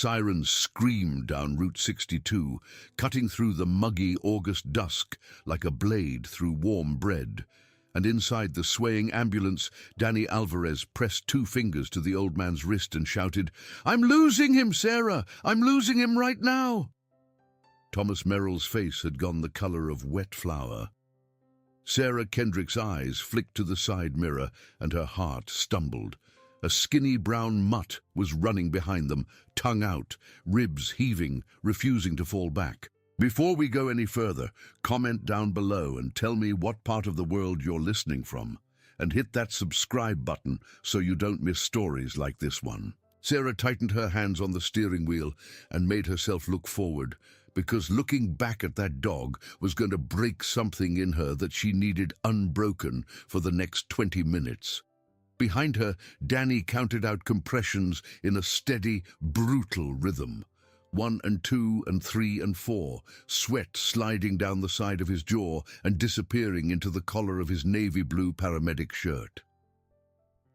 Sirens screamed down Route 62, cutting through the muggy August dusk like a blade through warm bread. And inside the swaying ambulance, Danny Alvarez pressed 2 fingers to the old man's wrist and shouted, "I'm losing him, Sarah! I'm losing him right now!" Thomas Merrill's face had gone the color of wet flour. Sarah Kendrick's eyes flicked to the side mirror, and her heart stumbled. A skinny brown mutt was running behind them, tongue out, ribs heaving, refusing to fall back. Before we go any further, comment down below and tell me what part of the world you're listening from. And hit that subscribe button so you don't miss stories like this one. Sarah tightened her hands on the steering wheel and made herself look forward, because looking back at that dog was going to break something in her that she needed unbroken for the next 20 minutes. Behind her, Danny counted out compressions in a steady, brutal rhythm. 1 and 2 and 3 and 4, sweat sliding down the side of his jaw and disappearing into the collar of his navy blue paramedic shirt.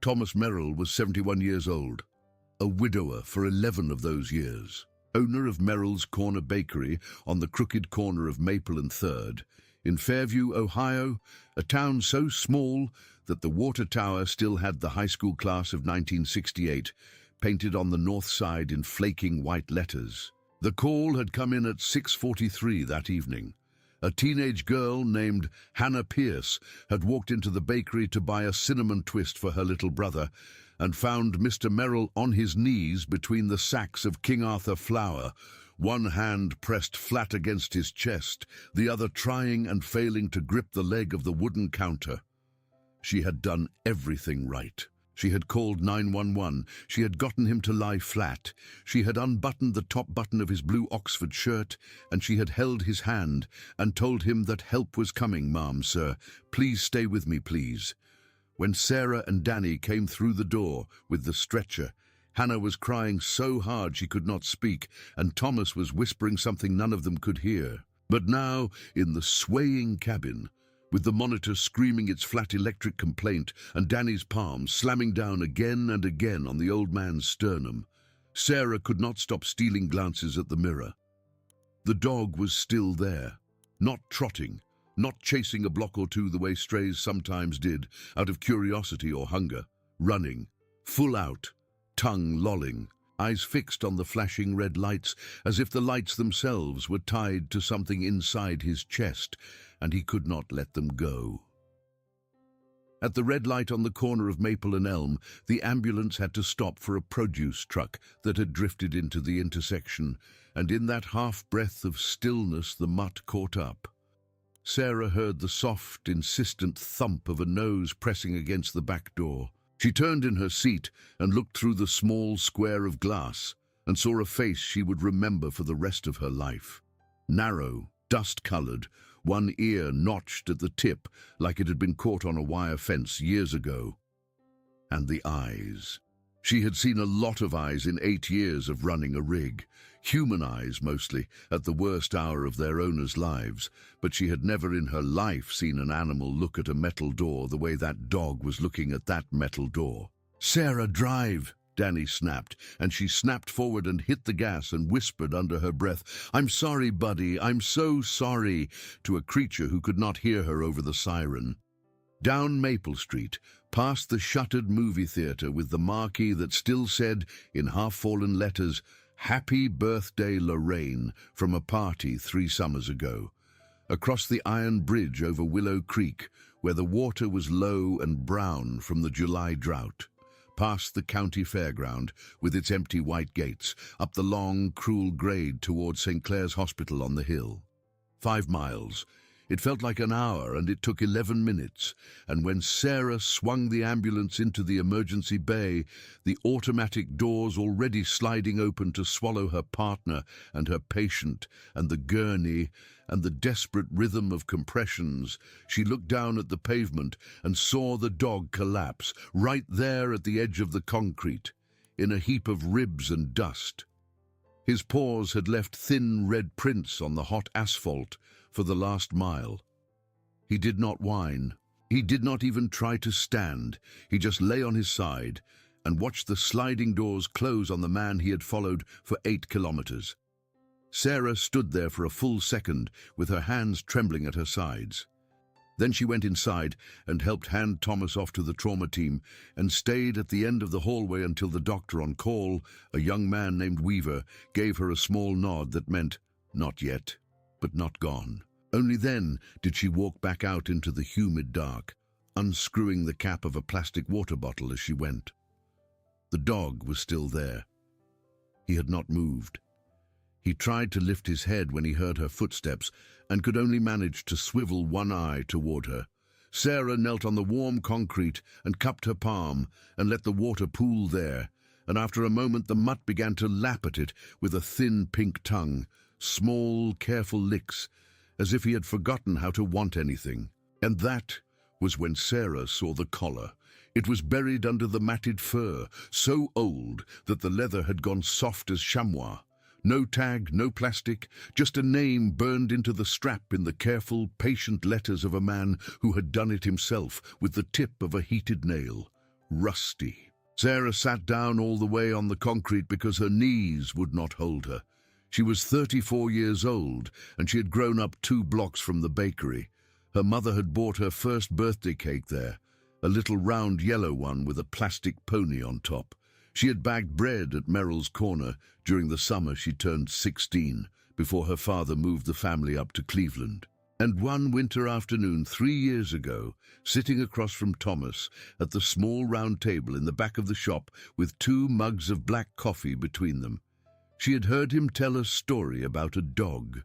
Thomas Merrill was 71 years old, a widower for 11 of those years, owner of Merrill's Corner Bakery on the crooked corner of Maple and 3rd, in Fairview, Ohio, a town so small that the water tower still had the high school class of 1968 painted on the north side in flaking white letters. The call had come in at 6:43 that evening. A teenage girl named Hannah Pierce had walked into the bakery to buy a cinnamon twist for her little brother and found Mr. Merrill on his knees between the sacks of King Arthur flour, one hand pressed flat against his chest, the other trying and failing to grip the leg of the wooden counter. She had done everything right. She had called 911. She had gotten him to lie flat. She had unbuttoned the top button of his blue Oxford shirt, and she had held his hand and told him that help was coming, "Ma'am, sir. Please stay with me, please." When Sarah and Danny came through the door with the stretcher, Hannah was crying so hard she could not speak, and Thomas was whispering something none of them could hear. But now, in the swaying cabin, with the monitor screaming its flat electric complaint and Danny's palm slamming down again and again on the old man's sternum, Sarah could not stop stealing glances at the mirror. The dog was still there, not trotting, not chasing a block or two the way strays sometimes did out of curiosity or hunger, running, full out, tongue lolling, eyes fixed on the flashing red lights as if the lights themselves were tied to something inside his chest, and he could not let them go. At the red light on the corner of Maple and Elm, the ambulance had to stop for a produce truck that had drifted into the intersection, and in that half-breath of stillness the mutt caught up. Sarah heard the soft, insistent thump of a nose pressing against the back door. She turned in her seat and looked through the small square of glass and saw a face she would remember for the rest of her life. Narrow, dust-colored, one ear notched at the tip like it had been caught on a wire fence years ago. And the eyes. She had seen a lot of eyes in 8 years of running a rig, human eyes mostly, at the worst hour of their owners' lives, but she had never in her life seen an animal look at a metal door the way that dog was looking at that metal door. "Sarah, drive!" Danny snapped, and she snapped forward and hit the gas and whispered under her breath, "I'm sorry, buddy, I'm so sorry," to a creature who could not hear her over the siren. Down Maple Street, past the shuttered movie theater with the marquee that still said, in half-fallen letters, "Happy Birthday, Lorraine," from a party 3 summers ago. Across the iron bridge over Willow Creek, where the water was low and brown from the July drought. Past the county fairground, with its empty white gates, up the long, cruel grade toward St. Clair's Hospital on the hill. 5 miles. It felt like an hour, and it took 11 minutes, and when Sarah swung the ambulance into the emergency bay, the automatic doors already sliding open to swallow her partner and her patient and the gurney and the desperate rhythm of compressions, she looked down at the pavement and saw the dog collapse right there at the edge of the concrete, in a heap of ribs and dust. His paws had left thin red prints on the hot asphalt for the last mile. He did not whine. He did not even try to stand. He just lay on his side, and watched the sliding doors close on the man he had followed for 8 kilometers. Sarah stood there for a full second with her hands trembling at her sides. Then she went inside and helped hand Thomas off to the trauma team and stayed at the end of the hallway until the doctor on call, a young man named Weaver, gave her a small nod that meant, not yet, but not gone. Only then did she walk back out into the humid dark, unscrewing the cap of a plastic water bottle as she went. The dog was still there. He had not moved. He tried to lift his head when he heard her footsteps and could only manage to swivel one eye toward her. Sarah knelt on the warm concrete and cupped her palm and let the water pool there, and after a moment the mutt began to lap at it with a thin pink tongue, small, careful licks, as if he had forgotten how to want anything. And that was when Sarah saw the collar. It was buried under the matted fur, so old that the leather had gone soft as chamois. No tag, no plastic, just a name burned into the strap in the careful, patient letters of a man who had done it himself with the tip of a heated nail. Rusty. Sarah sat down all the way on the concrete because her knees would not hold her. She was 34 years old, and she had grown up 2 blocks from the bakery. Her mother had bought her first birthday cake there, a little round yellow one with a plastic pony on top. She had bagged bread at Merrill's Corner during the summer she turned 16, before her father moved the family up to Cleveland. And one winter afternoon 3 years ago, sitting across from Thomas at the small round table in the back of the shop with 2 mugs of black coffee between them, she had heard him tell a story about a dog,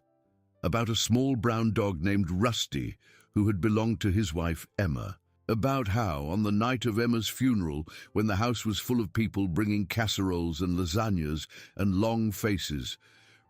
about a small brown dog named Rusty who had belonged to his wife Emma. About how, on the night of Emma's funeral, when the house was full of people bringing casseroles and lasagnas and long faces,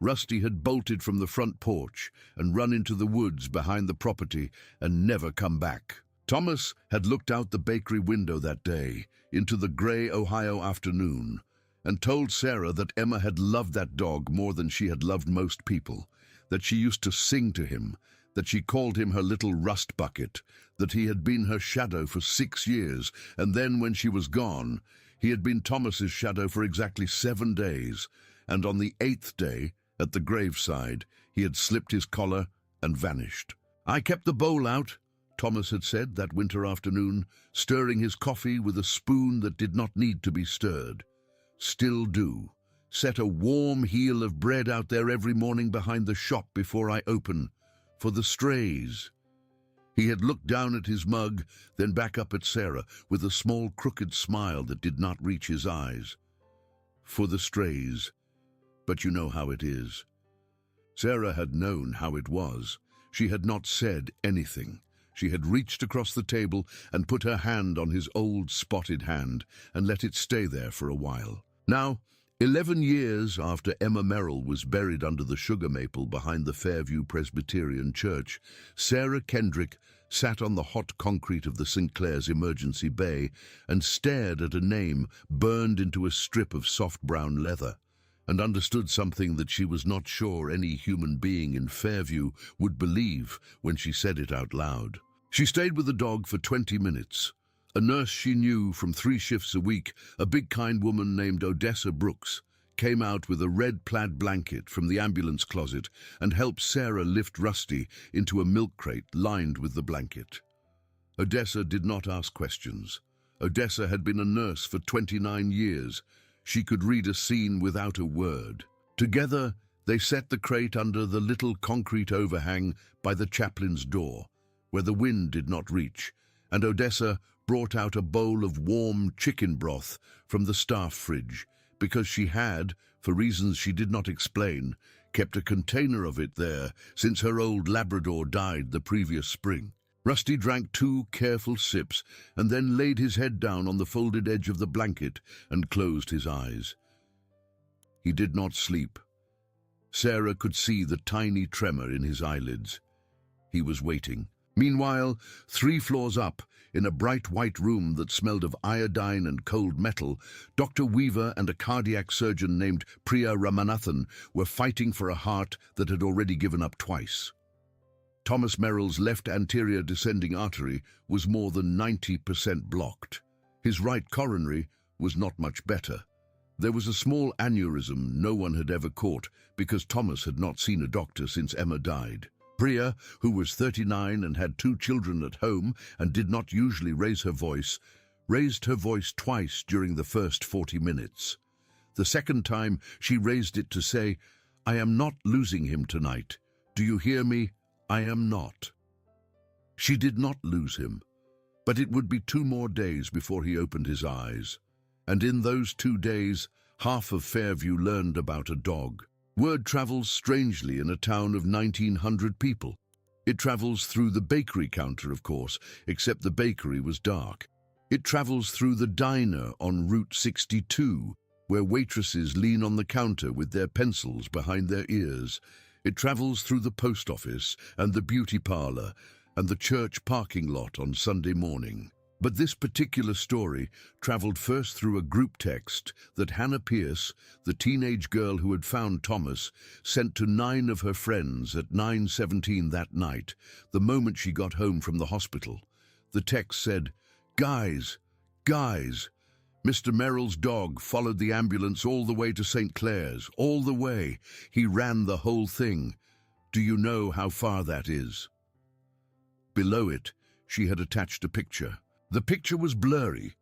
Rusty had bolted from the front porch and run into the woods behind the property and never come back. Thomas had looked out the bakery window that day into the gray Ohio afternoon and told Sarah that Emma had loved that dog more than she had loved most people, that she used to sing to him, that she called him her little rust bucket, that he had been her shadow for 6 years, and then when she was gone, he had been Thomas's shadow for exactly 7 days, and on the 8th day, at the graveside, he had slipped his collar and vanished. "I kept the bowl out," Thomas had said that winter afternoon, stirring his coffee with a spoon that did not need to be stirred. "Still do. Set a warm heel of bread out there every morning behind the shop before I open, for the strays." He had looked down at his mug, then back up at Sarah, with a small crooked smile that did not reach his eyes. "For the strays. But you know how it is." Sarah had known how it was. She had not said anything. She had reached across the table and put her hand on his old spotted hand and let it stay there for a while. Now, 11 years after Emma Merrill was buried under the sugar maple behind the Fairview Presbyterian Church, Sarah Kendrick sat on the hot concrete of the St. Clair's emergency bay and stared at a name burned into a strip of soft brown leather, and understood something that she was not sure any human being in Fairview would believe when she said it out loud. She stayed with the dog for 20 minutes. A nurse she knew from 3 shifts a week, a big kind woman named Odessa Brooks, came out with a red plaid blanket from the ambulance closet and helped Sarah lift Rusty into a milk crate lined with the blanket. Odessa did not ask questions. Odessa had been a nurse for 29 years. She could read a scene without a word. Together, they set the crate under the little concrete overhang by the chaplain's door, where the wind did not reach, and Odessa brought out a bowl of warm chicken broth from the staff fridge, because she had, for reasons she did not explain, kept a container of it there since her old Labrador died the previous spring. Rusty drank 2 careful sips and then laid his head down on the folded edge of the blanket and closed his eyes. He did not sleep. Sarah could see the tiny tremor in his eyelids. He was waiting. Meanwhile, 3 floors up, in a bright white room that smelled of iodine and cold metal, Dr. Weaver and a cardiac surgeon named Priya Ramanathan were fighting for a heart that had already given up twice. Thomas Merrill's left anterior descending artery was more than 90% blocked. His right coronary was not much better. There was a small aneurysm no one had ever caught because Thomas had not seen a doctor since Emma died. Priya, who was 39 and had 2 children at home and did not usually raised her voice twice during the first 40 minutes. The second time she raised it to say, "I am not losing him tonight. Do you hear me? I am not." She did not lose him, but it would be 2 more days before he opened his eyes. And in those 2 days, half of Fairview learned about a dog. Word travels strangely in a town of 1,900 people. It travels through the bakery counter, of course, except the bakery was dark. It travels through the diner on Route 62, where waitresses lean on the counter with their pencils behind their ears. It travels through the post office and the beauty parlor and the church parking lot on Sunday morning. But this particular story traveled first through a group text that Hannah Pierce, the teenage girl who had found Thomas, sent to 9 of her friends at 9:17 that night, the moment she got home from the hospital. The text said, Guys, Mr. Merrill's dog followed the ambulance all the way to St. Clair's, all the way. He ran the whole thing. Do you know how far that is?" Below it, she had attached a picture. The picture was blurry.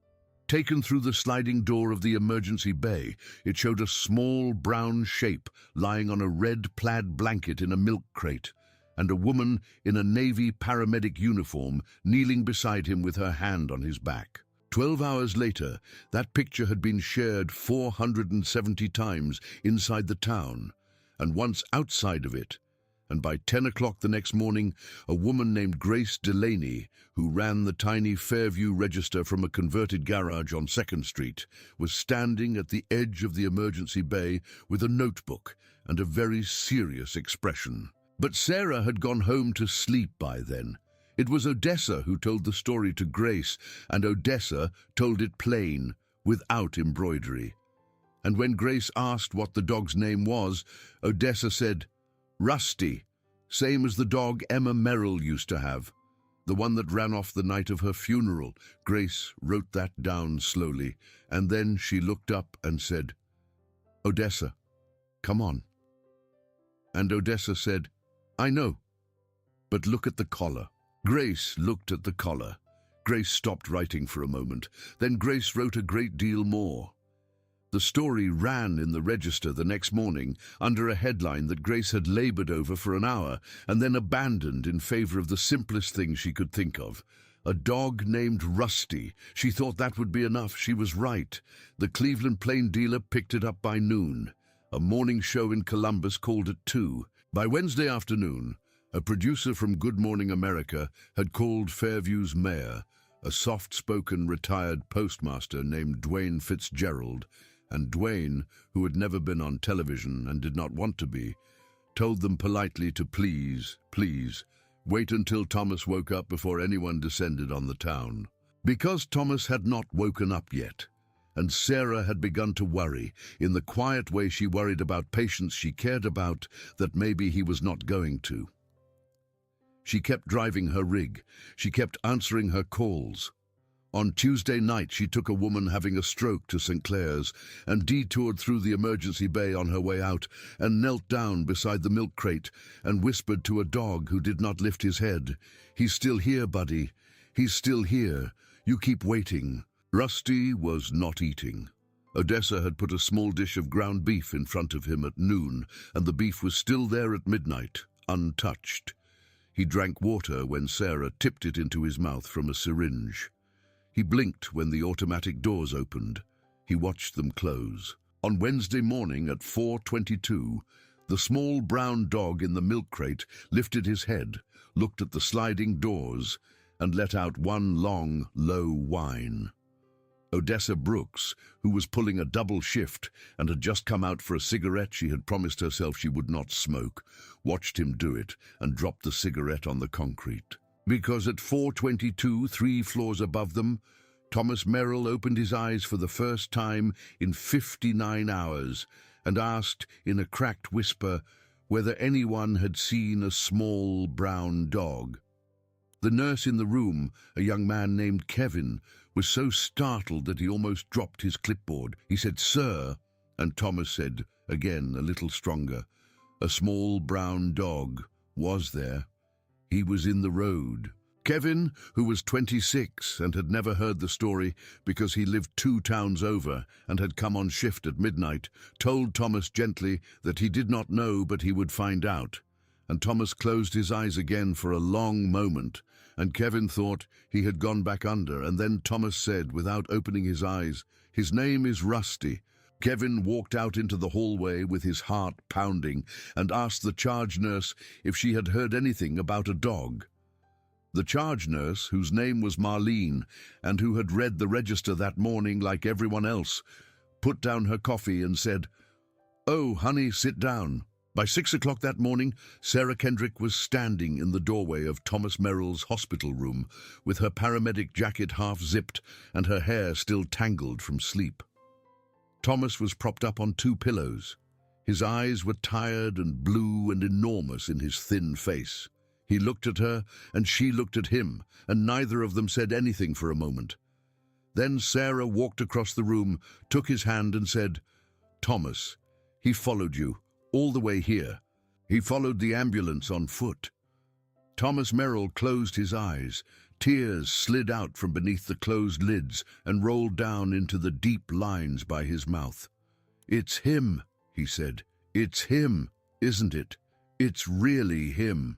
Taken through the sliding door of the emergency bay, it showed a small brown shape lying on a red plaid blanket in a milk crate, and a woman in a Navy paramedic uniform kneeling beside him with her hand on his back. 12 hours later, that picture had been shared 470 times inside the town, and once outside of it. And by 10 o'clock the next morning, a woman named Grace Delaney, who ran the tiny Fairview Register from a converted garage on 2nd Street, was standing at the edge of the emergency bay with a notebook and a very serious expression. But Sarah had gone home to sleep by then. It was Odessa who told the story to Grace, and Odessa told it plain, without embroidery. And when Grace asked what the dog's name was, Odessa said, "Rusty, same as the dog Emma Merrill used to have. The one that ran off the night of her funeral." Grace wrote that down slowly, and then she looked up and said, "Odessa, come on." And Odessa said, "I know, but look at the collar." Grace looked at the collar. Grace stopped writing for a moment. Then Grace wrote a great deal more. The story ran in the Register the next morning under a headline that Grace had labored over for an hour and then abandoned in favor of the simplest thing she could think of. A dog named Rusty. She thought that would be enough. She was right. The Cleveland Plain Dealer picked it up by noon. A morning show in Columbus called at 2. By Wednesday afternoon, a producer from Good Morning America had called Fairview's mayor, a soft-spoken retired postmaster named Dwayne Fitzgerald, and Dwayne, who had never been on television and did not want to be, told them politely to please wait until Thomas woke up before anyone descended on the town. Because Thomas had not woken up yet, and Sarah had begun to worry, in the quiet way she worried about patients she cared about, that maybe he was not going to. She kept driving her rig. She kept answering her calls. On Tuesday night, she took a woman having a stroke to St. Clair's and detoured through the emergency bay on her way out and knelt down beside the milk crate and whispered to a dog who did not lift his head, "He's still here, buddy. He's still here. You keep waiting." Rusty was not eating. Odessa had put a small dish of ground beef in front of him at noon, and the beef was still there at midnight, untouched. He drank water when Sarah tipped it into his mouth from a syringe. He blinked when the automatic doors opened. He watched them close. On Wednesday morning at 4:22, the small brown dog in the milk crate lifted his head, looked at the sliding doors, and let out one long, low whine. Odessa Brooks, who was pulling a double shift and had just come out for a cigarette she had promised herself she would not smoke, watched him do it and dropped the cigarette on the concrete. Because at 4:22, 3 floors above them, Thomas Merrill opened his eyes for the first time in 59 hours and asked in a cracked whisper whether anyone had seen a small brown dog. The nurse in the room, a young man named Kevin, was so startled that he almost dropped his clipboard. He said, "Sir," and Thomas said, again a little stronger, "A small brown dog was there. He was in the road." Kevin, who was 26 and had never heard the story because he lived 2 towns over and had come on shift at midnight, told Thomas gently that he did not know, but he would find out. And Thomas closed his eyes again for a long moment, and Kevin thought he had gone back under, and then Thomas said, without opening his eyes, "His name is Rusty." Kevin walked out into the hallway with his heart pounding and asked the charge nurse if she had heard anything about a dog. The charge nurse, whose name was Marlene, and who had read the register that morning like everyone else, put down her coffee and said, "Oh, honey, sit down." By 6 o'clock that morning, Sarah Kendrick was standing in the doorway of Thomas Merrill's hospital room, with her paramedic jacket half zipped and her hair still tangled from sleep. Thomas was propped up on 2 pillows. His eyes were tired and blue and enormous in his thin face. He looked at her, and she looked at him, and neither of them said anything for a moment. Then Sarah walked across the room, took his hand and said, "Thomas, he followed you, all the way here. He followed the ambulance on foot." Thomas Merrill closed his eyes. Tears slid out from beneath the closed lids and rolled down into the deep lines by his mouth. "It's him," he said. "It's him, isn't it? It's really him."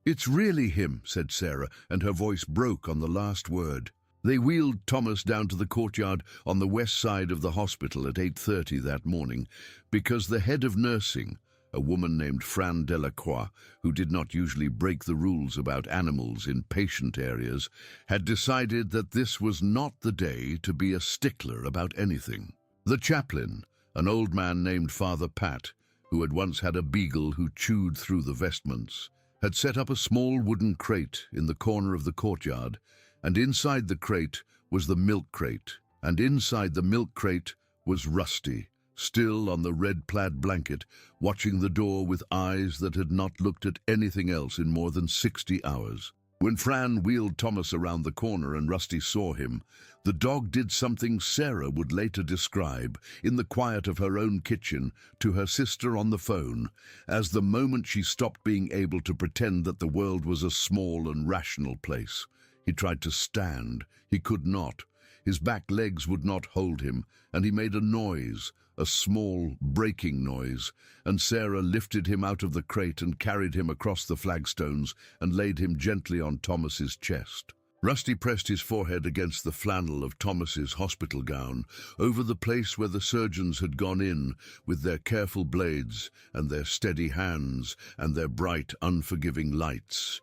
"It's really him," said Sarah, and her voice broke on the last word. They wheeled Thomas down to the courtyard on the west side of the hospital at 8:30 that morning, because the head of nursing, a woman named Fran Delacroix, who did not usually break the rules about animals in patient areas, had decided that this was not the day to be a stickler about anything. The chaplain, an old man named Father Pat, who had once had a beagle who chewed through the vestments, had set up a small wooden crate in the corner of the courtyard, and inside the crate was the milk crate, and inside the milk crate was Rusty, still on the red plaid blanket, watching the door with eyes that had not looked at anything else in more than 60 hours. When Fran wheeled Thomas around the corner and Rusty saw him, the dog did something Sarah would later describe, in the quiet of her own kitchen, to her sister on the phone, as the moment she stopped being able to pretend that the world was a small and rational place. He tried to stand. He could not. His back legs would not hold him, and he made a noise, a small, breaking noise, and Sarah lifted him out of the crate and carried him across the flagstones and laid him gently on Thomas's chest. Rusty pressed his forehead against the flannel of Thomas's hospital gown, over the place where the surgeons had gone in with their careful blades and their steady hands and their bright, unforgiving lights,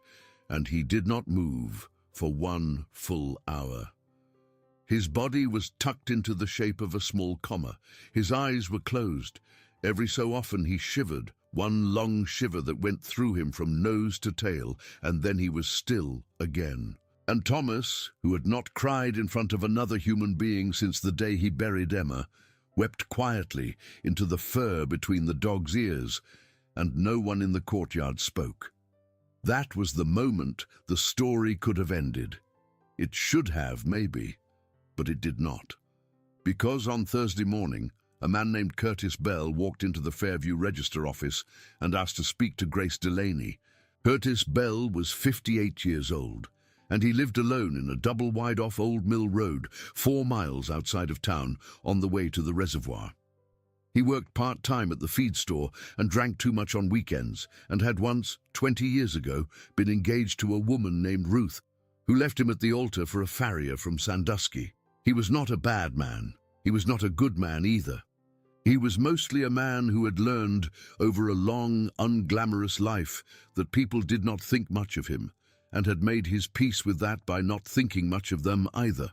and he did not move for 1 full hour. His body was tucked into the shape of a small comma. His eyes were closed. Every so often he shivered, one long shiver that went through him from nose to tail, and then he was still again. And Thomas, who had not cried in front of another human being since the day he buried Emma, wept quietly into the fur between the dog's ears, and no one in the courtyard spoke. That was the moment the story could have ended. It should have, maybe. But it did not. Because on Thursday morning, a man named Curtis Bell walked into the Fairview Register office and asked to speak to Grace Delaney. Curtis Bell was 58 years old, and he lived alone in a double wide-off Old Mill Road, 4 miles outside of town, on the way to the reservoir. He worked part-time at the feed store and drank too much on weekends, and had once, 20 years ago, been engaged to a woman named Ruth, who left him at the altar for a farrier from Sandusky. He was not a bad man. He was not a good man either. He was mostly a man who had learned over a long, unglamorous life that people did not think much of him, and had made his peace with that by not thinking much of them either.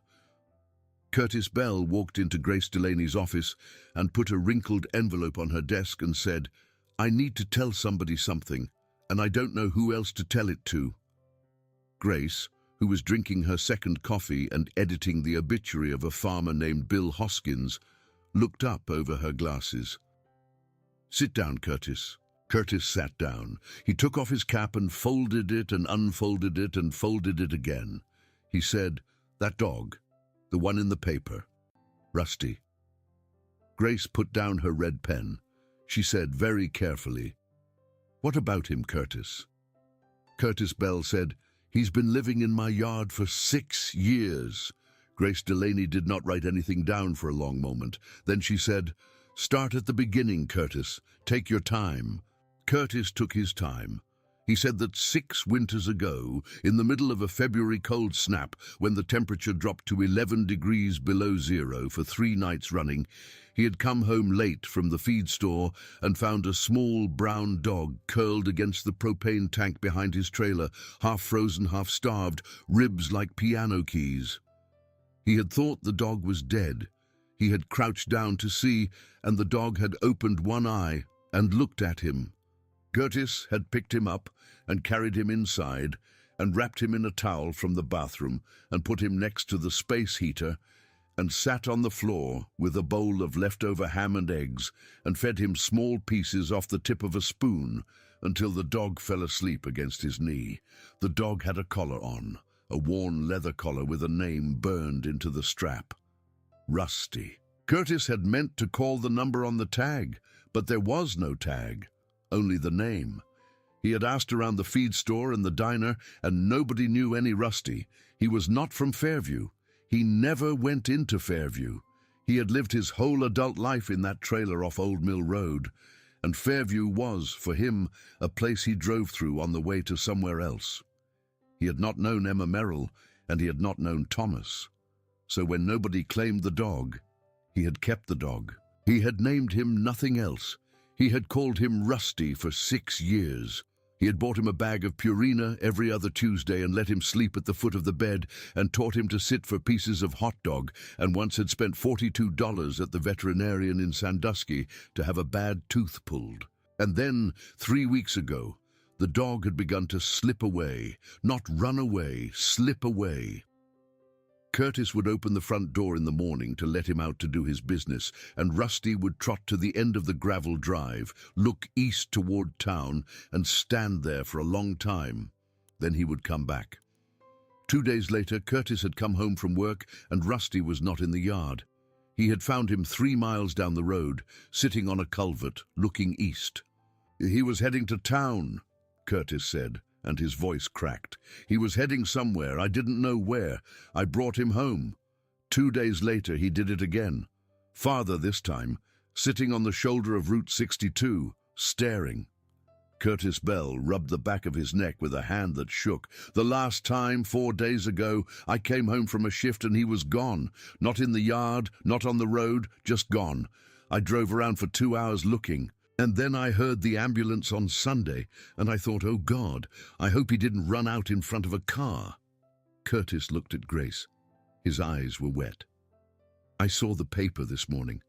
Curtis Bell walked into Grace Delaney's office and put a wrinkled envelope on her desk and said, "I need to tell somebody something, and I don't know who else to tell it to." Grace, who was drinking her second coffee and editing the obituary of a farmer named Bill Hoskins, looked up over her glasses. "Sit down, Curtis." Curtis sat down. He took off his cap and folded it and unfolded it and folded it again. He said, "That dog, The one in the paper. Rusty. Grace put down her red pen. She said very carefully, "What about him, Curtis?" Curtis Bell said, "He's been living in my yard for 6 years." Grace Delaney did not write anything down for a long moment. Then she said, "Start at the beginning, Curtis. Take your time." Curtis took his time. He said that 6 winters ago, in the middle of a February cold snap, when the temperature dropped to 11 degrees below zero for 3 nights running, he had come home late from the feed store and found a small brown dog curled against the propane tank behind his trailer, half frozen, half starved, ribs like piano keys. He had thought the dog was dead. He had crouched down to see, and the dog had opened one eye and looked at him. Curtis had picked him up and carried him inside and wrapped him in a towel from the bathroom and put him next to the space heater and sat on the floor with a bowl of leftover ham and eggs and fed him small pieces off the tip of a spoon until the dog fell asleep against his knee. The dog had a collar on, a worn leather collar with a name burned into the strap. Rusty. Curtis had meant to call the number on the tag, but there was no tag. Only the name. He had asked around the feed store and the diner, and nobody knew any Rusty. He was not from Fairview. He never went into Fairview. He had lived his whole adult life in that trailer off Old Mill Road, and Fairview was, for him, a place he drove through on the way to somewhere else. He had not known Emma Merrill, and he had not known Thomas. So when nobody claimed the dog, he had kept the dog. He had named him nothing else. He had called him Rusty for 6 years. He had bought him a bag of Purina every other Tuesday and let him sleep at the foot of the bed and taught him to sit for pieces of hot dog, and once had spent $42 at the veterinarian in Sandusky to have a bad tooth pulled. And then, 3 weeks ago, the dog had begun to slip away, not run away, slip away. Curtis would open the front door in the morning to let him out to do his business, and Rusty would trot to the end of the gravel drive, look east toward town, and stand there for a long time. Then he would come back. 2 days later, Curtis had come home from work, and Rusty was not in the yard. He had found him 3 miles down the road, sitting on a culvert, looking east. "He was heading to town," Curtis said, and his voice cracked. "He was heading somewhere. I didn't know where. I brought him home." 2 days later, he did it again. Farther this time, sitting on the shoulder of Route 62, staring. Curtis Bell rubbed the back of his neck with a hand that shook. "The last time, 4 days ago, I came home from a shift and he was gone. Not in the yard, not on the road, just gone. I drove around for 2 hours looking. And then I heard the ambulance on Sunday, and I thought, oh God, I hope he didn't run out in front of a car." Curtis looked at Grace. His eyes were wet. "I saw the paper this morning.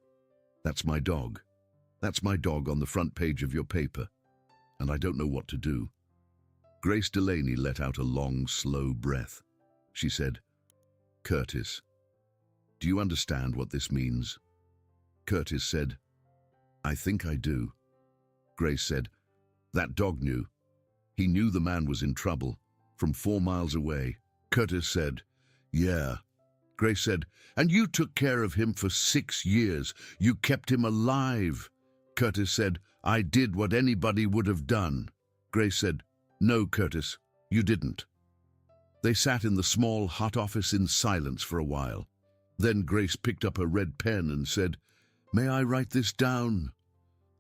That's my dog. That's my dog on the front page of your paper. And I don't know what to do." Grace Delaney let out a long, slow breath. She said, "Curtis, do you understand what this means?" Curtis said, "I think I do." Grace said, "That dog knew. He knew the man was in trouble, from 4 miles away." Curtis said, "Yeah." Grace said, "And you took care of him for 6 years. You kept him alive." Curtis said, "I did what anybody would have done." Grace said, "No, Curtis, you didn't." They sat in the small, hot office in silence for a while. Then Grace picked up her red pen and said, "May I write this down?"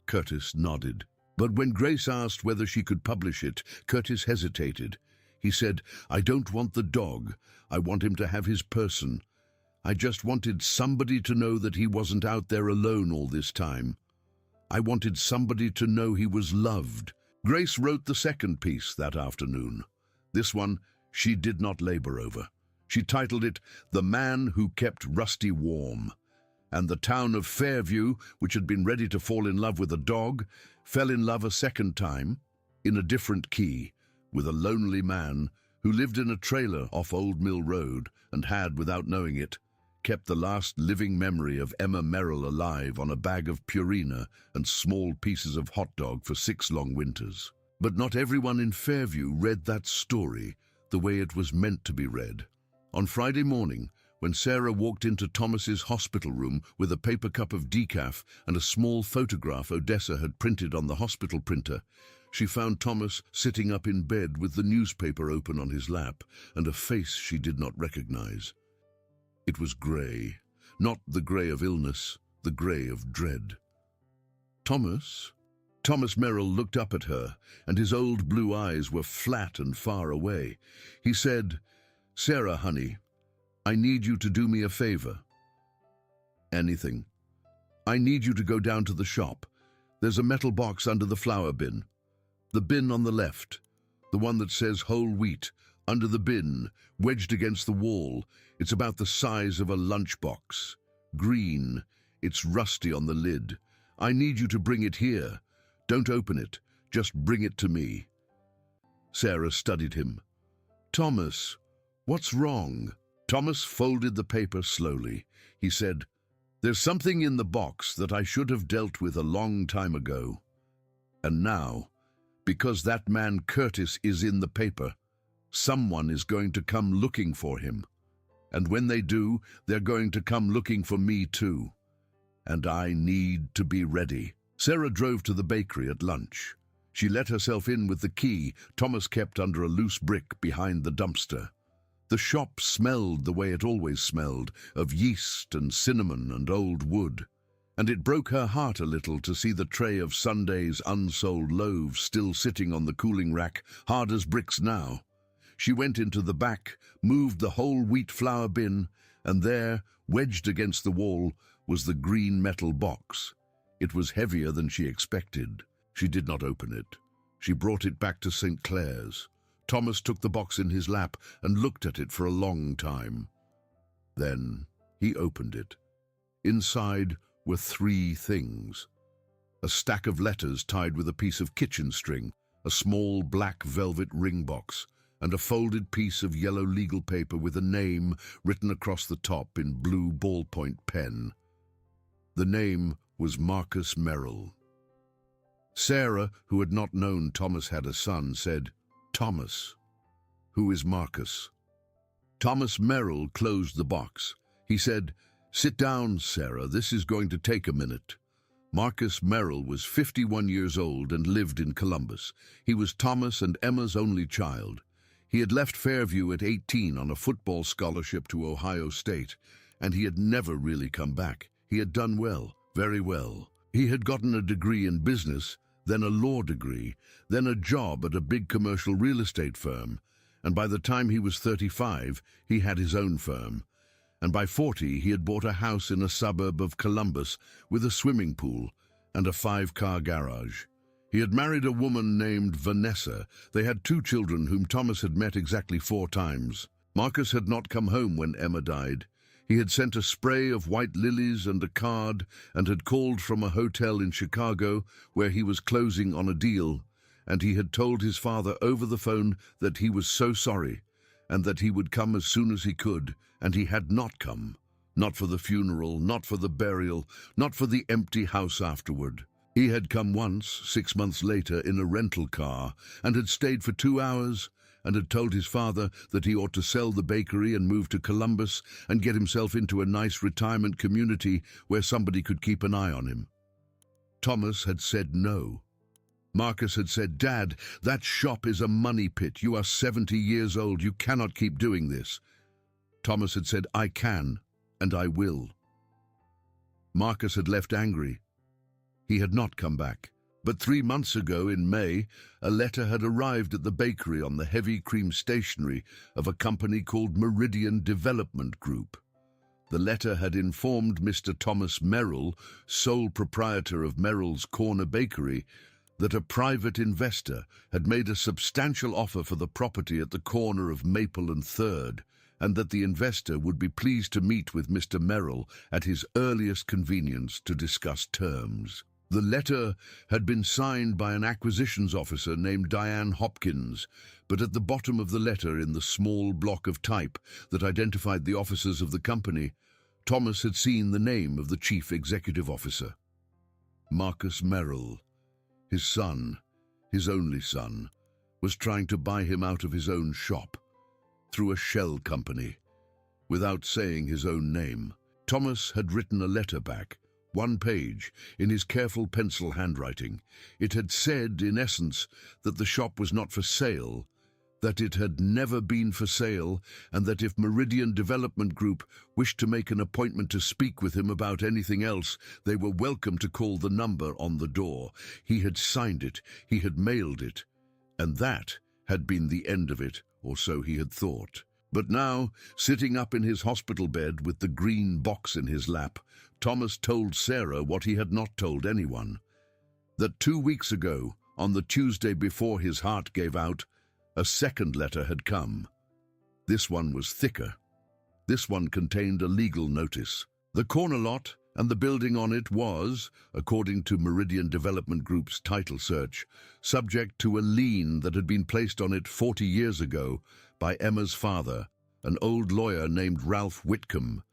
Curtis nodded. But when Grace asked whether she could publish it, Curtis hesitated. He said, "I don't want the dog. I want him to have his person. I just wanted somebody to know that he wasn't out there alone all this time. I wanted somebody to know he was loved." Grace wrote the second piece that afternoon. This one she did not labor over. She titled it, "The Man Who Kept Rusty Warm." And the town of Fairview, which had been ready to fall in love with a dog, fell in love a second time, in a different key, with a lonely man who lived in a trailer off Old Mill Road and had, without knowing it, kept the last living memory of Emma Merrill alive on a bag of Purina and small pieces of hot dog for 6 long winters. But not everyone in Fairview read that story the way it was meant to be read. On Friday morning, When Sarah walked into Thomas's hospital room with a paper cup of decaf and a small photograph Odessa had printed on the hospital printer, she found Thomas sitting up in bed with the newspaper open on his lap and a face she did not recognize. It was grey, not the grey of illness, the grey of dread. "Thomas?" Thomas Merrill looked up at her, and his old blue eyes were flat and far away. He said, "Sarah, honey, I need you to do me a favor." "Anything." "I need you to go down to the shop. There's a metal box under the flour bin. The bin on the left, the one that says whole wheat, under the bin, wedged against the wall. It's about the size of a lunchbox. Green. It's rusty on the lid. I need you to bring it here. Don't open it. Just bring it to me." Sarah studied him. "Thomas, what's wrong?" Thomas folded the paper slowly. He said, "There's something in the box that I should have dealt with a long time ago. And now, because that man Curtis is in the paper, someone is going to come looking for him. And when they do, they're going to come looking for me too. And I need to be ready." Sarah drove to the bakery at lunch. She let herself in with the key Thomas kept under a loose brick behind the dumpster. The shop smelled the way it always smelled, of yeast and cinnamon and old wood. And it broke her heart a little to see the tray of Sunday's unsold loaves still sitting on the cooling rack, hard as bricks now. She went into the back, moved the whole wheat flour bin, and there, wedged against the wall, was the green metal box. It was heavier than she expected. She did not open it. She brought it back to St. Clair's. Thomas took the box in his lap and looked at it for a long time. Then he opened it. Inside were 3 things. A stack of letters tied with a piece of kitchen string, a small black velvet ring box, and a folded piece of yellow legal paper with a name written across the top in blue ballpoint pen. The name was Marcus Merrill. Sarah, who had not known Thomas had a son, said, "Thomas, who is Marcus?" Thomas Merrill closed the box. He said, "Sit down, Sarah, this is going to take a minute." Marcus Merrill was 51 years old and lived in Columbus. He was Thomas and Emma's only child. He had left Fairview at 18 on a football scholarship to Ohio State, and he had never really come back. He had done well, very well. He had gotten a degree in business, then a law degree, then a job at a big commercial real estate firm, and by the time he was 35, he had his own firm. And by 40, he had bought a house in a suburb of Columbus with a swimming pool and a 5-car garage. He had married a woman named Vanessa. They had 2 children whom Thomas had met exactly 4 times. Marcus had not come home when Emma died. He had sent a spray of white lilies and a card and had called from a hotel in Chicago where he was closing on a deal, and he had told his father over the phone that he was so sorry and that he would come as soon as he could, and he had not come. Not for the funeral, not for the burial, not for the empty house afterward. He had come once, 6 months later, in a rental car, and had stayed for 2 hours, and had told his father that he ought to sell the bakery and move to Columbus and get himself into a nice retirement community where somebody could keep an eye on him. Thomas had said no. Marcus had said, "Dad, that shop is a money pit. You are 70 years old. You cannot keep doing this." Thomas had said, "I can, and I will." Marcus had left angry. He had not come back. But 3 months ago, in May, a letter had arrived at the bakery on the heavy cream stationery of a company called Meridian Development Group. The letter had informed Mr. Thomas Merrill, sole proprietor of Merrill's Corner Bakery, that a private investor had made a substantial offer for the property at the corner of Maple and 3rd, and that the investor would be pleased to meet with Mr. Merrill at his earliest convenience to discuss terms. The letter had been signed by an acquisitions officer named Diane Hopkins, but at the bottom of the letter, in the small block of type that identified the officers of the company, Thomas had seen the name of the chief executive officer. Marcus Merrill, his son, his only son, was trying to buy him out of his own shop through a shell company. without saying his own name. Thomas had written a letter back, 1 page, in his careful pencil handwriting. It had said, in essence, that the shop was not for sale, that it had never been for sale, and that if Meridian Development Group wished to make an appointment to speak with him about anything else, they were welcome to call the number on the door. He had signed it, he had mailed it, and that had been the end of it, or so he had thought. But now, sitting up in his hospital bed with the green box in his lap, Thomas told Sarah what he had not told anyone. That 2 weeks ago, on the Tuesday before his heart gave out, a second letter had come. This one was thicker. This one contained a legal notice. The corner lot and the building on it was, according to Meridian Development Group's title search, subject to a lien that had been placed on it 40 years ago by Emma's father, an old lawyer named Ralph Whitcomb,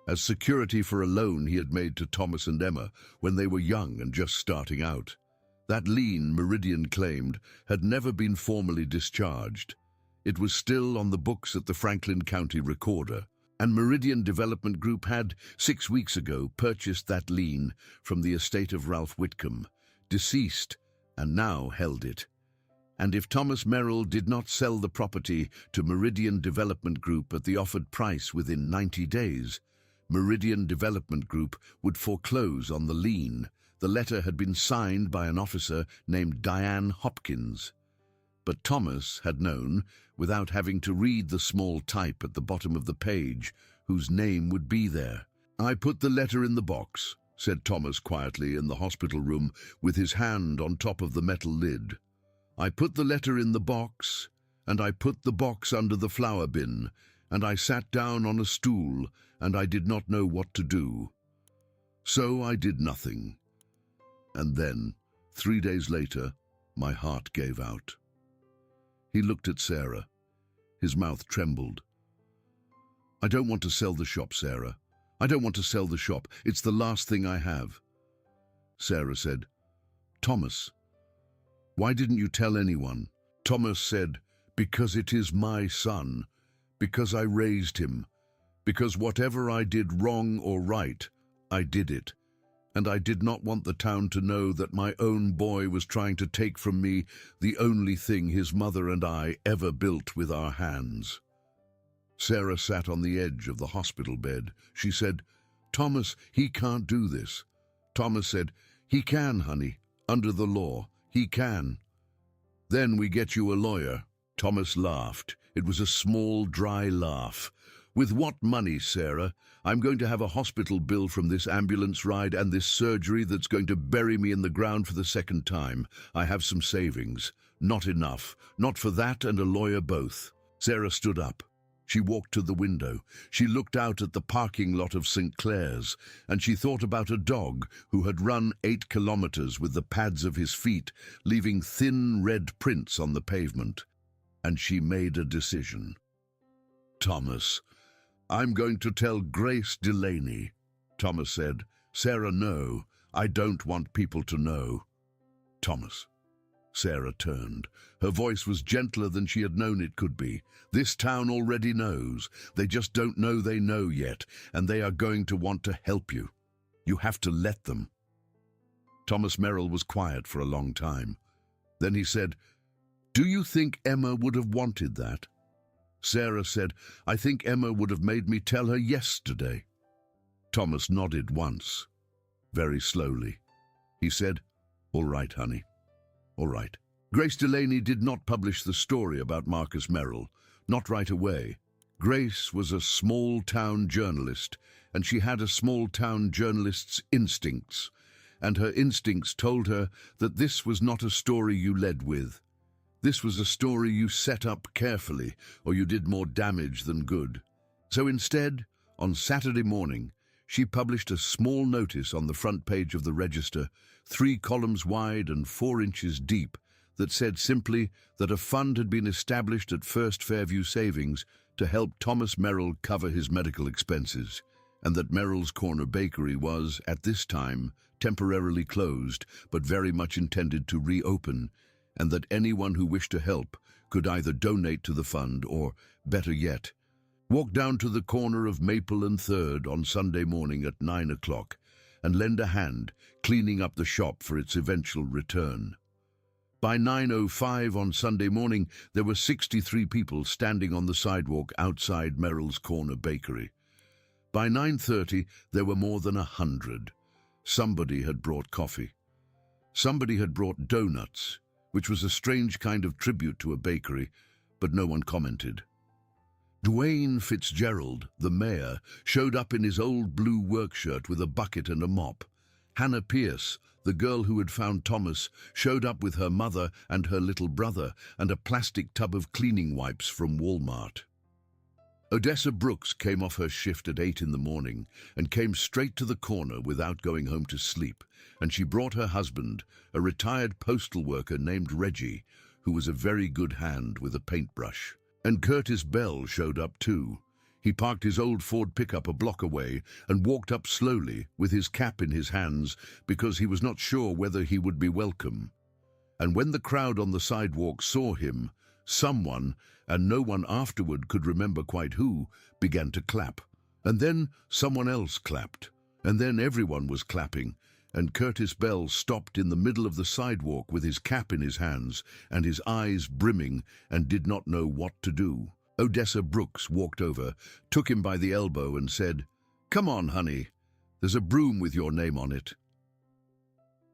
as security for a loan he had made to Thomas and Emma when they were young and just starting out. That lien, Meridian claimed, had never been formally discharged. It was still on the books at the Franklin County Recorder, and Meridian Development Group had, 6 weeks ago, purchased that lien from the estate of Ralph Whitcomb, deceased, and now held it. And if Thomas Merrill did not sell the property to Meridian Development Group at the offered price within 90 days, Meridian Development Group would foreclose on the lien. The letter had been signed by an officer named Diane Hopkins. But Thomas had known, without having to read the small type at the bottom of the page, whose name would be there. "I put the letter in the box," said Thomas quietly in the hospital room with his hand on top of the metal lid. "I put the letter in the box, and I put the box under the flower bin, and I sat down on a stool, and I did not know what to do. So I did nothing. And then, 3 days later, my heart gave out." He looked at Sarah. His mouth trembled. "I don't want to sell the shop, Sarah. I don't want to sell the shop. It's the last thing I have." Sarah said, "Thomas, why didn't you tell anyone?" Thomas said, "Because it is my son. Because I raised him. Because whatever I did wrong or right, I did it. And I did not want the town to know that my own boy was trying to take from me the only thing his mother and I ever built with our hands." Sarah sat on the edge of the hospital bed. She said, "Thomas, he can't do this." Thomas said, "He can, honey. Under the law, he can." "Then we get you a lawyer." Thomas laughed. It was a small, dry laugh. "With what money, Sarah? I'm going to have a hospital bill from this ambulance ride and this surgery that's going to bury me in the ground for the second time. I have some savings. Not enough. Not for that and a lawyer both." Sarah stood up. She walked to the window. She looked out at the parking lot of St. Clair's, and she thought about a dog who had run 8 kilometers with the pads of his feet, leaving thin red prints on the pavement. And she made a decision. "Thomas, I'm going to tell Grace Delaney." Thomas said, "Sarah, no, I don't want people to know." "Thomas." Sarah turned. Her voice was gentler than she had known it could be. "This town already knows. They just don't know they know yet, and they are going to want to help you. You have to let them." Thomas Merrill was quiet for a long time. Then he said, "Do you think Emma would have wanted that?" Sarah said, "I think Emma would have made me tell her yesterday." Thomas nodded once, very slowly. He said, "All right, honey. All right." Grace Delaney did not publish the story about Marcus Merrill, not right away. Grace was a small-town journalist, and she had a small-town journalist's instincts, and her instincts told her that this was not a story you led with. This was a story you set up carefully, or you did more damage than good. So instead, on Saturday morning, she published a small notice on the front page of the Register, 3 columns wide and 4 inches deep, that said simply that a fund had been established at First Fairview Savings to help Thomas Merrill cover his medical expenses, and that Merrill's Corner Bakery was, at this time, temporarily closed, but very much intended to reopen, and that anyone who wished to help could either donate to the fund or, better yet, Walk down to the corner of Maple and Third on Sunday morning at 9 o'clock and lend a hand cleaning up the shop for its eventual return. By 9:05 on Sunday morning, there were 63 people standing on the sidewalk outside Merrill's Corner Bakery. By 9:30, there were more than 100. Somebody had brought coffee. Somebody had brought donuts, which was a strange kind of tribute to a bakery, but no one commented. Dwayne Fitzgerald, the mayor, showed up in his old blue work shirt with a bucket and a mop. Hannah Pierce, the girl who had found Thomas, showed up with her mother and her little brother and a plastic tub of cleaning wipes from Walmart. Odessa Brooks came off her shift at 8 in the morning and came straight to the corner without going home to sleep, and she brought her husband, a retired postal worker named Reggie, who was a very good hand with a paintbrush. And Curtis Bell showed up too. He parked his old Ford pickup a block away and walked up slowly with his cap in his hands because he was not sure whether he would be welcome. And when the crowd on the sidewalk saw him, someone, and no one afterward could remember quite who, began to clap. And then someone else clapped. And then everyone was clapping. And Curtis Bell stopped in the middle of the sidewalk with his cap in his hands and his eyes brimming and did not know what to do. Odessa Brooks walked over, took him by the elbow and said, "Come on, honey. There's a broom with your name on it."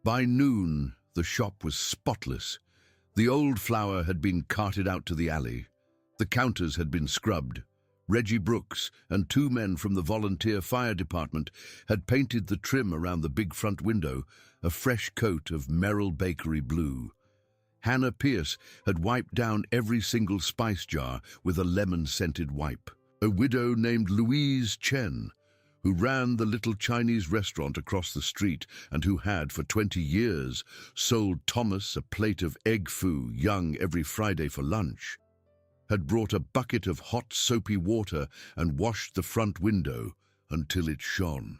By noon, the shop was spotless. The old flour had been carted out to the alley. The counters had been scrubbed. Reggie Brooks and 2 men from the volunteer fire department had painted the trim around the big front window a fresh coat of Merrill Bakery blue. Hannah Pierce had wiped down every single spice jar with a lemon-scented wipe. A widow named Louise Chen, who ran the little Chinese restaurant across the street and who had, for 20 years, sold Thomas a plate of egg foo young every Friday for lunch, had brought a bucket of hot soapy water and washed the front window until it shone.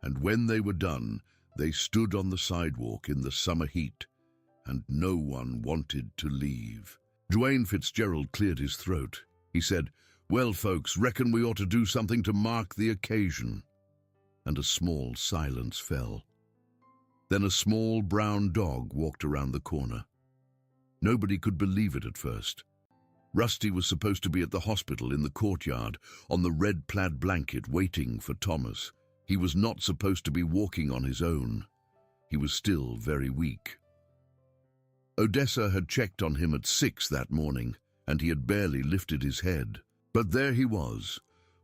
And when they were done, they stood on the sidewalk in the summer heat, and no one wanted to leave. Dwayne Fitzgerald cleared his throat. He said, "Well, folks, reckon we ought to do something to mark the occasion." And a small silence fell. Then a small brown dog walked around the corner. Nobody could believe it at first. Rusty was supposed to be at the hospital in the courtyard on the red plaid blanket waiting for Thomas. He was not supposed to be walking on his own. He was still very weak. Odessa had checked on him at 6 that morning, and he had barely lifted his head. But there he was,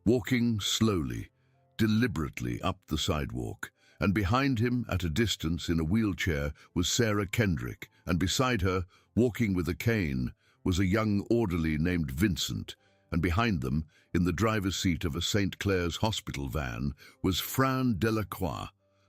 walking slowly, deliberately up the sidewalk, and behind him, at a distance in a wheelchair, was Sarah Kendrick, and beside her, walking with a cane, was a young orderly named Vincent, and behind them, in the driver's seat of a St. Clair's hospital van, was Fran Delacroix,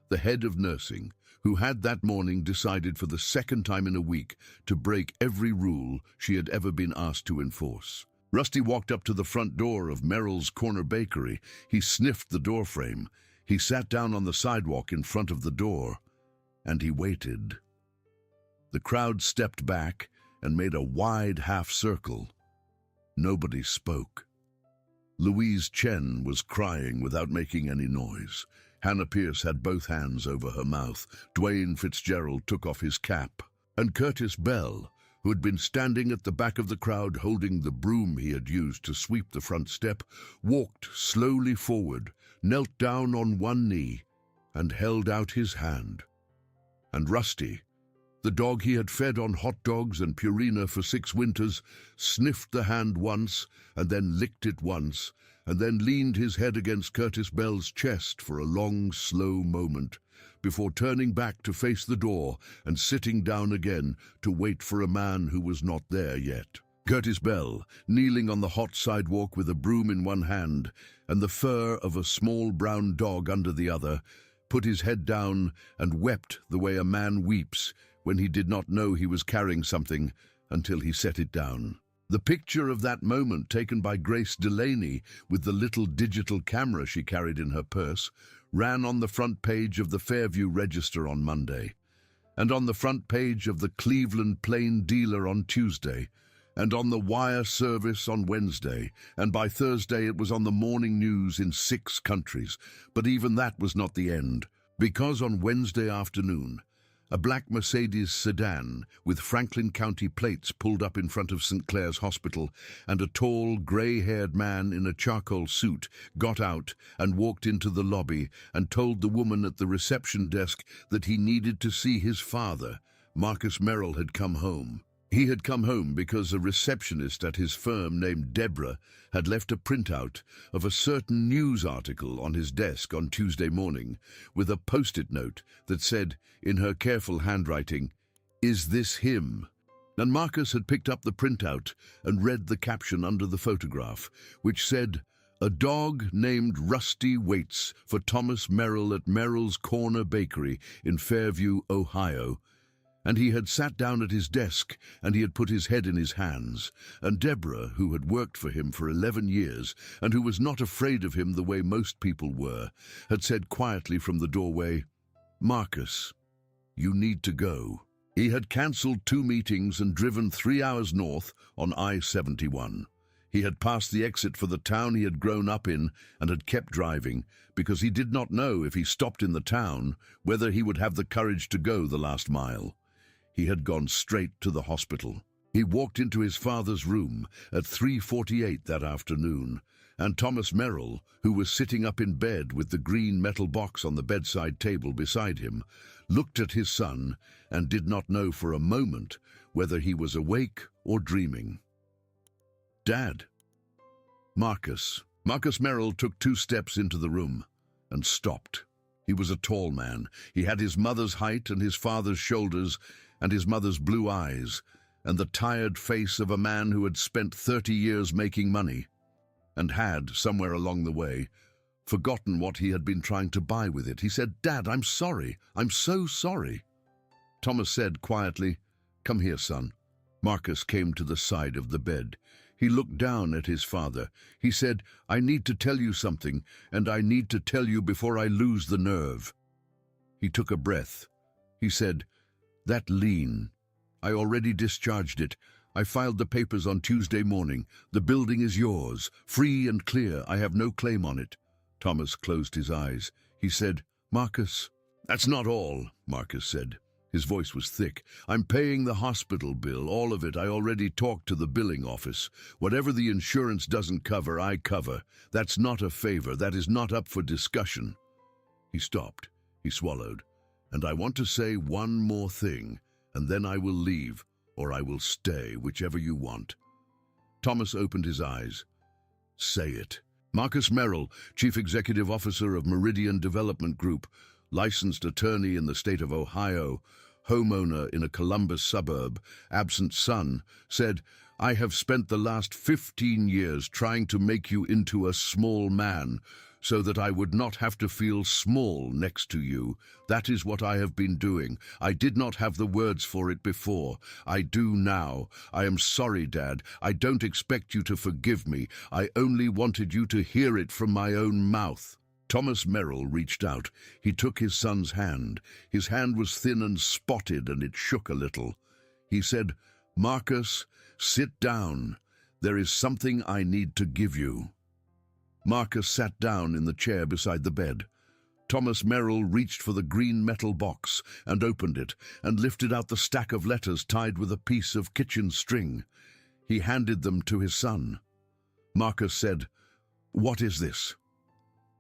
the head of nursing, who had that morning decided for the second time in a week to break every rule she had ever been asked to enforce. Rusty walked up to the front door of Merrill's Corner Bakery. He sniffed the doorframe. He sat down on the sidewalk in front of the door, and he waited. The crowd stepped back and made a wide half-circle. Nobody spoke. Louise Chen was crying without making any noise. Hannah Pierce had both hands over her mouth. Dwayne Fitzgerald took off his cap. And Curtis Bell, who had been standing at the back of the crowd holding the broom he had used to sweep the front step, walked slowly forward, knelt down on one knee, and held out his hand. And Rusty, the dog he had fed on hot dogs and Purina for 6 winters, sniffed the hand once, and then licked it once, and then leaned his head against Curtis Bell's chest for a long, slow moment, before turning back to face the door and sitting down again to wait for a man who was not there yet. Curtis Bell, kneeling on the hot sidewalk with a broom in one hand and the fur of a small brown dog under the other, put his head down and wept the way a man weeps when he did not know he was carrying something until he set it down. The picture of that moment taken by Grace Delaney with the little digital camera she carried in her purse ran on the front page of the Fairview Register on Monday, and on the front page of the Cleveland Plain Dealer on Tuesday, and on the wire service on Wednesday, and by Thursday it was on the morning news in 6 countries. But even that was not the end, because on Wednesday afternoon, a black Mercedes sedan with Franklin County plates pulled up in front of St. Clair's Hospital, and a tall, grey-haired man in a charcoal suit got out and walked into the lobby and told the woman at the reception desk that he needed to see his father. Marcus Merrill had come home. He had come home because a receptionist at his firm named Deborah had left a printout of a certain news article on his desk on Tuesday morning with a post-it note that said, in her careful handwriting, "Is this him?" And Marcus had picked up the printout and read the caption under the photograph, which said, "A dog named Rusty waits for Thomas Merrill at Merrill's Corner Bakery in Fairview, Ohio." And he had sat down at his desk, and he had put his head in his hands, and Deborah, who had worked for him for 11 years, and who was not afraid of him the way most people were, had said quietly from the doorway, "Marcus, you need to go." He had cancelled 2 meetings and driven 3 hours north on I-71. He had passed the exit for the town he had grown up in and had kept driving, because he did not know if he stopped in the town whether he would have the courage to go the last mile. He had gone straight to the hospital. He walked into his father's room at 3:48 that afternoon, and Thomas Merrill, who was sitting up in bed with the green metal box on the bedside table beside him, looked at his son and did not know for a moment whether he was awake or dreaming. "Dad." Marcus Merrill took 2 steps into the room and stopped. He was a tall man. He had his mother's height and his father's shoulders and his mother's blue eyes and the tired face of a man who had spent 30 years making money and had, somewhere along the way, forgotten what he had been trying to buy with it. He said, "Dad, I'm sorry. I'm so sorry." Thomas said quietly, "Come here, son." Marcus came to the side of the bed. He looked down at his father. He said, "I need to tell you something, and I need to tell you before I lose the nerve." He took a breath. He said, "That lien, I already discharged it. I filed the papers on Tuesday morning. The building is yours, free and clear. I have no claim on it." Thomas closed his eyes. He said, "Marcus." "That's not all," Marcus said. His voice was thick. "I'm paying the hospital bill, all of it. I already talked to the billing office. Whatever the insurance doesn't cover, I cover. That's not a favor. That is not up for discussion." He stopped. He swallowed. "And I want to say one more thing, and then I will leave, or I will stay, whichever you want." Thomas opened his eyes. "Say it." Marcus Merrill, Chief Executive Officer of Meridian Development Group, licensed attorney in the state of Ohio, homeowner in a Columbus suburb, absent son, said, "I have spent the last 15 years trying to make you into a small man, so that I would not have to feel small next to you. That is what I have been doing. I did not have the words for it before. I do now. I am sorry, Dad. I don't expect you to forgive me. I only wanted you to hear it from my own mouth." Thomas Merrill reached out. He took his son's hand. His hand was thin and spotted, and it shook a little. He said, "Marcus, sit down. There is something I need to give you." Marcus sat down in the chair beside the bed. Thomas Merrill reached for the green metal box and opened it and lifted out the stack of letters tied with a piece of kitchen string. He handed them to his son. Marcus said, "What is this?"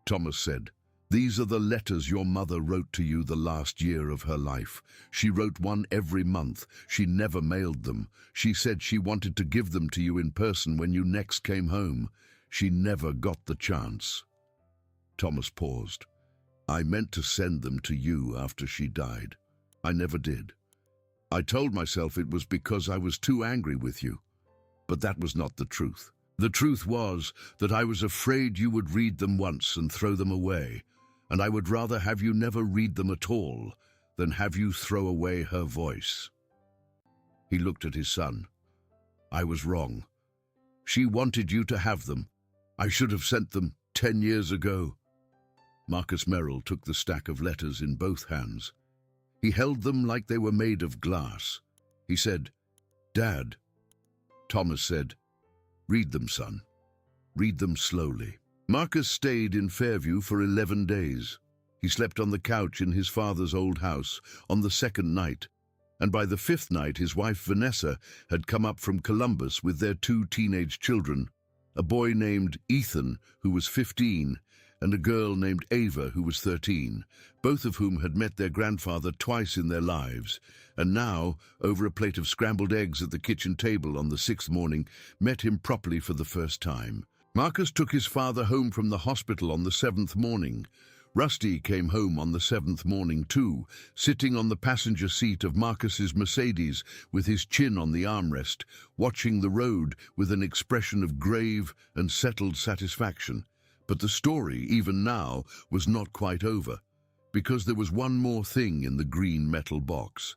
Thomas said, "These are the letters your mother wrote to you the last year of her life. She wrote one every month. She never mailed them. She said she wanted to give them to you in person when you next came home. She never got the chance." Thomas paused. "I meant to send them to you after she died. I never did. I told myself it was because I was too angry with you. But that was not the truth. The truth was that I was afraid you would read them once and throw them away, and I would rather have you never read them at all than have you throw away her voice." He looked at his son. "I was wrong. She wanted you to have them. I should have sent them 10 years ago." Marcus Merrill took the stack of letters in both hands. He held them like they were made of glass. He said, "Dad, Thomas said. "Read them, son. Read them slowly." Marcus stayed in Fairview for 11 days. He slept on the couch in his father's old house on the second night, and by the fifth night his wife Vanessa had come up from Columbus with their 2 teenage children, a boy named Ethan, who was 15, and a girl named Ava, who was 13, both of whom had met their grandfather twice in their lives, and now, over a plate of scrambled eggs at the kitchen table on the 6th morning, met him properly for the first time. Marcus took his father home from the hospital on the 7th morning. Rusty came home on the 7th morning too, sitting on the passenger seat of Marcus's Mercedes with his chin on the armrest, watching the road with an expression of grave and settled satisfaction. But the story, even now, was not quite over, because there was one more thing in the green metal box.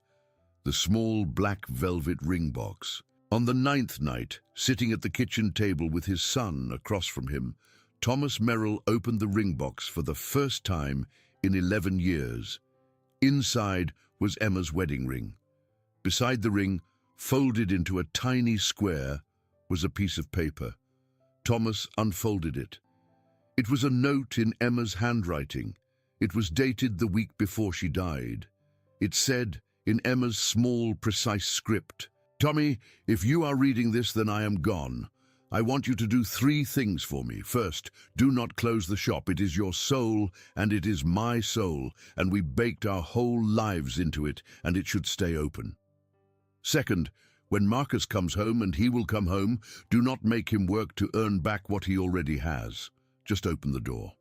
The small black velvet ring box. On the 9th night, sitting at the kitchen table with his son across from him, Thomas Merrill opened the ring box for the first time in 11 years. Inside was Emma's wedding ring. Beside the ring, folded into a tiny square, was a piece of paper. Thomas unfolded it. It was a note in Emma's handwriting. It was dated the week before she died. It said, in Emma's small, precise script, "Tommy, if you are reading this, then I am gone. I want you to do 3 things for me. First, do not close the shop. It is your soul, and it is my soul, and we baked our whole lives into it, and it should stay open. Second, when Marcus comes home, and he will come home, do not make him work to earn back what he already has. Just open the door.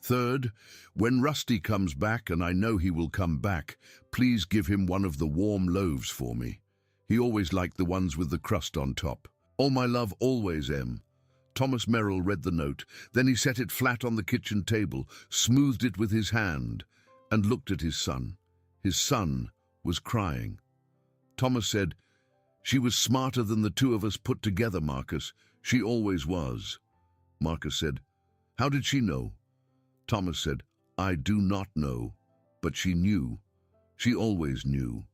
Third, when Rusty comes back, and I know he will come back, please give him one of the warm loaves for me. He always liked the ones with the crust on top. All my love, always, Em." Thomas Merrill read the note. Then he set it flat on the kitchen table, smoothed it with his hand, and looked at his son. His son was crying. Thomas said, "She was smarter than the 2 of us put together, Marcus. She always was." Marcus said, "How did she know?" Thomas said, "I do not know, but she knew. She always knew."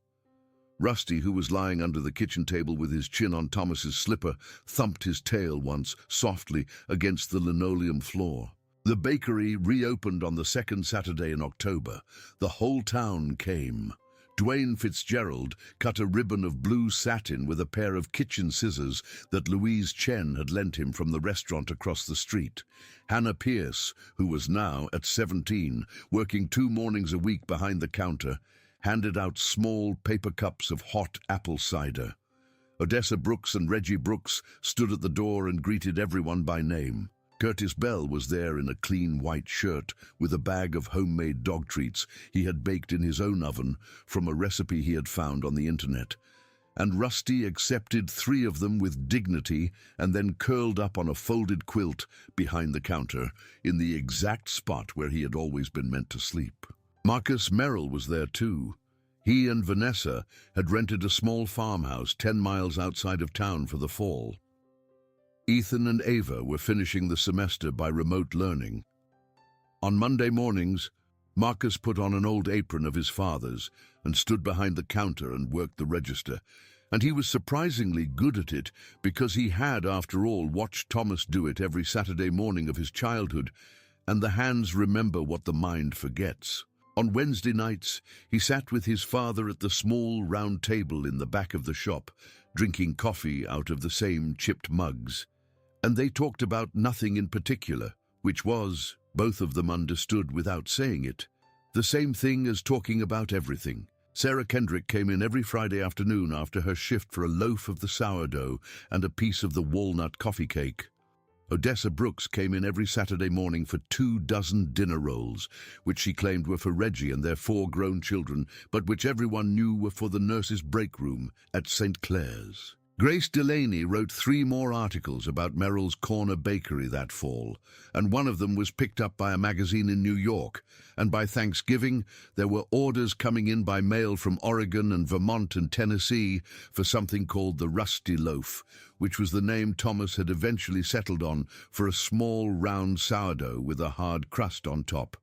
Rusty, who was lying under the kitchen table with his chin on Thomas's slipper, thumped his tail once, softly, against the linoleum floor. The bakery reopened on the 2nd Saturday in October. The whole town came. Dwayne Fitzgerald cut a ribbon of blue satin with a pair of kitchen scissors that Louise Chen had lent him from the restaurant across the street. Hannah Pierce, who was now, at 17, working 2 mornings a week behind the counter, handed out small paper cups of hot apple cider. Odessa Brooks and Reggie Brooks stood at the door and greeted everyone by name. Curtis Bell was there in a clean white shirt with a bag of homemade dog treats he had baked in his own oven from a recipe he had found on the internet. And Rusty accepted 3 of them with dignity and then curled up on a folded quilt behind the counter in the exact spot where he had always been meant to sleep. Marcus Merrill was there too. He and Vanessa had rented a small farmhouse 10 miles outside of town for the fall. Ethan and Ava were finishing the semester by remote learning. On Monday mornings, Marcus put on an old apron of his father's and stood behind the counter and worked the register, and he was surprisingly good at it because he had, after all, watched Thomas do it every Saturday morning of his childhood, and the hands remember what the mind forgets. On Wednesday nights, he sat with his father at the small round table in the back of the shop, drinking coffee out of the same chipped mugs. And they talked about nothing in particular, which was, both of them understood without saying it, the same thing as talking about everything. Sarah Kendrick came in every Friday afternoon after her shift for a loaf of the sourdough and a piece of the walnut coffee cake. Odessa Brooks came in every Saturday morning for 24 dinner rolls, which she claimed were for Reggie and their 4 grown children, but which everyone knew were for the nurse's break room at St. Clair's. Grace Delaney wrote 3 more articles about Merrill's Corner Bakery that fall, and one of them was picked up by a magazine in New York, and by Thanksgiving there were orders coming in by mail from Oregon and Vermont and Tennessee for something called the Rusty Loaf, which was the name Thomas had eventually settled on for a small round sourdough with a hard crust on top,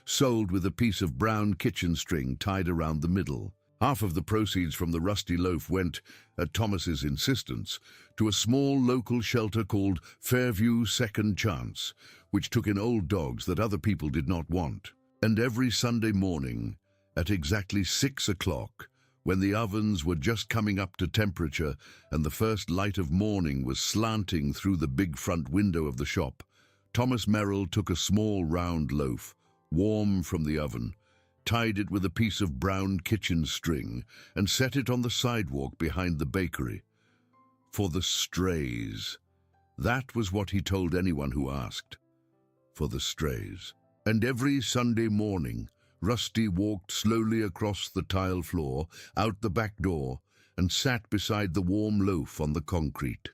sold with a piece of brown kitchen string tied around the middle. Half of the proceeds from the rusty loaf went, at Thomas's insistence, to a small local shelter called Fairview Second Chance, which took in old dogs that other people did not want. And every Sunday morning, at exactly 6 o'clock, when the ovens were just coming up to temperature and the first light of morning was slanting through the big front window of the shop, Thomas Merrill took a small round loaf, warm from the oven, tied it with a piece of brown kitchen string, and set it on the sidewalk behind the bakery. For the strays. That was what he told anyone who asked. For the strays. And every Sunday morning, Rusty walked slowly across the tile floor, out the back door, and sat beside the warm loaf on the concrete.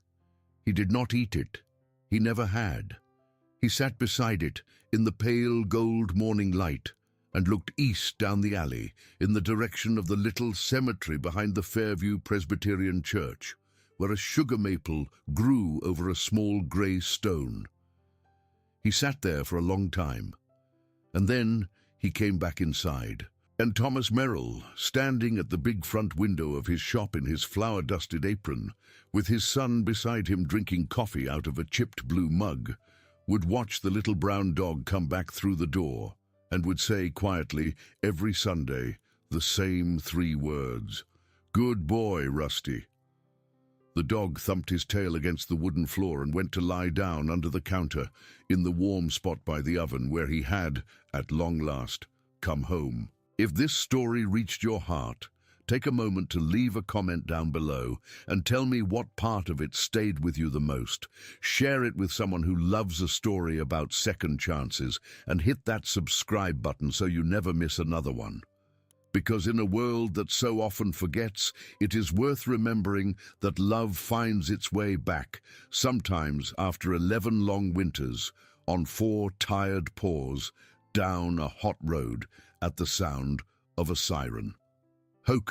He did not eat it. He never had. He sat beside it in the pale gold morning light and looked east down the alley in the direction of the little cemetery behind the Fairview Presbyterian Church, where a sugar maple grew over a small grey stone. He sat there for a long time, and then he came back inside. And Thomas Merrill, standing at the big front window of his shop in his flour-dusted apron, with his son beside him drinking coffee out of a chipped blue mug, would watch the little brown dog come back through the door and would say quietly every Sunday the same 3 words, "Good boy, Rusty." The dog thumped his tail against the wooden floor and went to lie down under the counter in the warm spot by the oven where he had, at long last, come home. If this story reached your heart, take a moment to leave a comment down below and tell me what part of it stayed with you the most. Share it with someone who loves a story about second chances, and hit that subscribe button so you never miss another one. Because in a world that so often forgets, it is worth remembering that love finds its way back, sometimes after 11 long winters, on 4 tired paws, down a hot road at the sound of a siren. Hocus